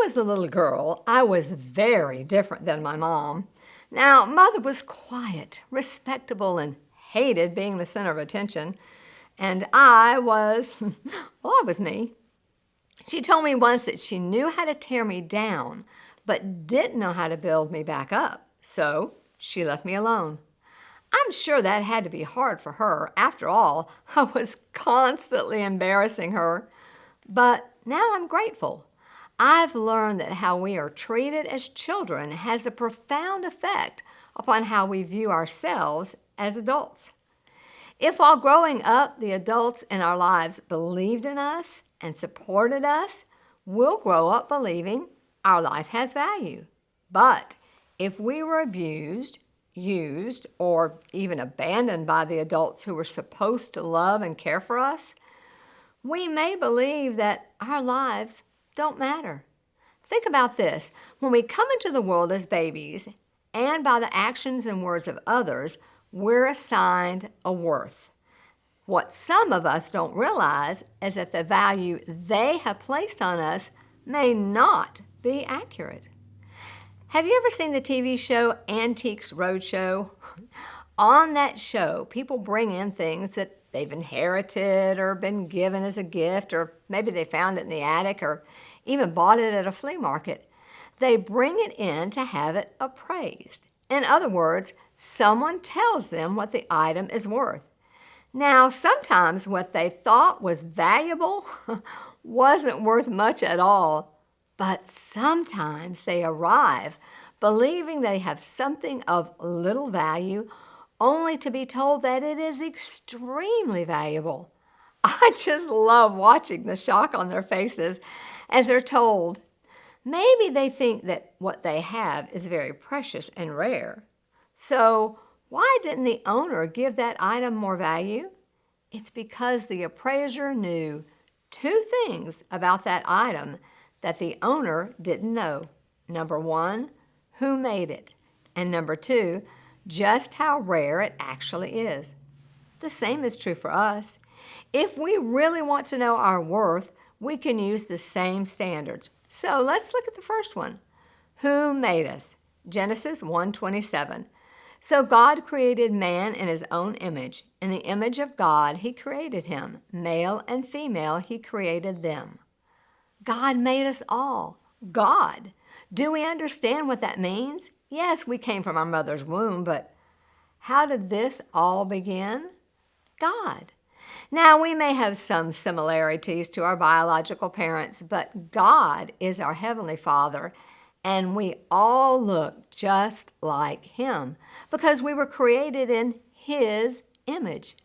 was a little girl, I was very different than my mom. Now, Mother was quiet, respectable, and hated being the center of attention. And I was, well, I was me. She told me once that she knew how to tear me down, but didn't know how to build me back up. So she left me alone. I'm sure that had to be hard for her. After all, I was constantly embarrassing her. But now I'm grateful. I've learned that how we are treated as children has a profound effect upon how we view ourselves as adults. If while growing up, the adults in our lives believed in us and supported us, we'll grow up believing our life has value. But if we were abused, used, or even abandoned by the adults who were supposed to love and care for us, we may believe that our lives don't matter. Think about this. When we come into the world as babies, and by the actions and words of others, we're assigned a worth. What some of us don't realize is that the value they have placed on us may not be accurate. Have you ever seen the TV show Antiques Roadshow? On that show, people bring in things that they've inherited or been given as a gift, or maybe they found it in the attic or even bought it at a flea market. They bring it in to have it appraised. In other words, someone tells them what the item is worth. Now, sometimes what they thought was valuable wasn't worth much at all, but sometimes they arrive believing they have something of little value, only to be told that it is extremely valuable. I just love watching the shock on their faces as they're told. Maybe they think that what they have is very precious and rare. So why didn't the owner give that item more value? It's because the appraiser knew two things about that item that the owner didn't know. Number one, who made it? And number two, just how rare it actually is. The same is true for us. If we really want to know our worth, we can use the same standards. So let's look at the first one. Who made us? Genesis 1:27. So God created man in his own image. In the image of God, he created him. Male and female, he created them. God made us all. God. Do we understand what that means? Yes, we came from our mother's womb, but how did this all begin? God. Now, we may have some similarities to our biological parents, but God is our Heavenly Father, and we all look just like Him because we were created in His image.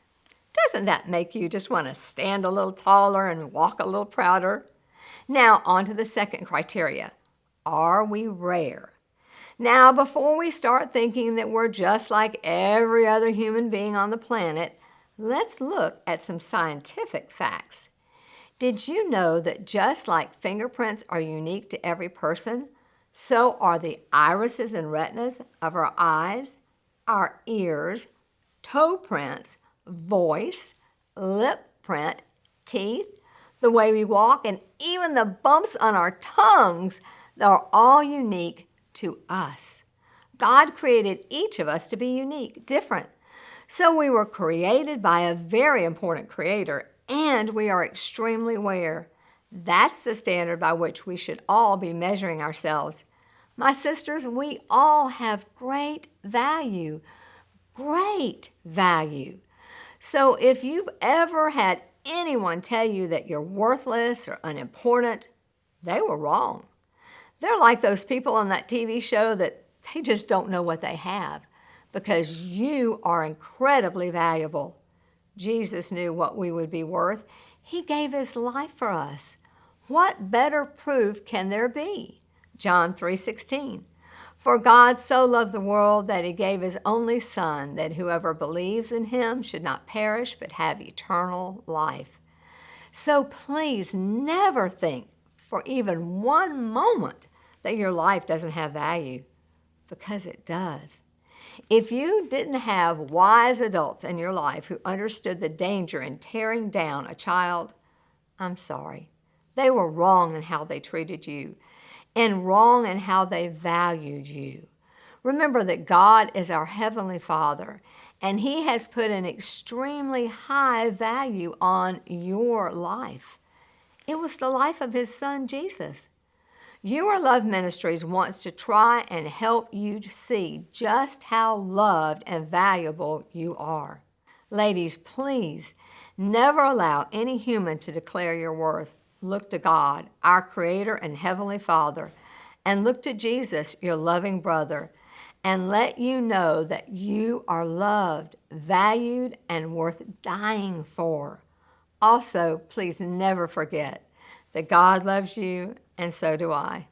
Doesn't that make you just want to stand a little taller and walk a little prouder? Now, on to the second criteria. Are we rare? Now, before we start thinking that we're just like every other human being on the planet, let's look at some scientific facts. Did you know that just like fingerprints are unique to every person, so are the irises and retinas of our eyes, our ears, toe prints, voice, lip print, teeth, the way we walk, and even the bumps on our tongues? They're all unique to us. God created each of us to be unique, different. So we were created by a very important creator, and we are extremely rare. That's the standard by which we should all be measuring ourselves. My sisters, we all have great value. Great value. So if you've ever had anyone tell you that you're worthless or unimportant, they were wrong. They're like those people on that TV show that they just don't know what they have, because you are incredibly valuable. Jesus knew what we would be worth. He gave His life for us. What better proof can there be? John 3:16. For God so loved the world that He gave His only Son, that whoever believes in Him should not perish but have eternal life. So please never think for even one moment that your life doesn't have value, because it does. If you didn't have wise adults in your life who understood the danger in tearing down a child, I'm sorry. They were wrong in how they treated you. and wrong in how they valued you. Remember that God is our Heavenly Father, and He has put an extremely high value on your life. It was the life of His Son, Jesus. Your Love Ministries wants to try and help you to see just how loved and valuable you are. Ladies, please never allow any human to declare your worth. Look to God, our Creator and Heavenly Father, and look to Jesus, your loving brother, and let you know that you are loved, valued, and worth dying for. Also, please never forget that God loves you, and so do I.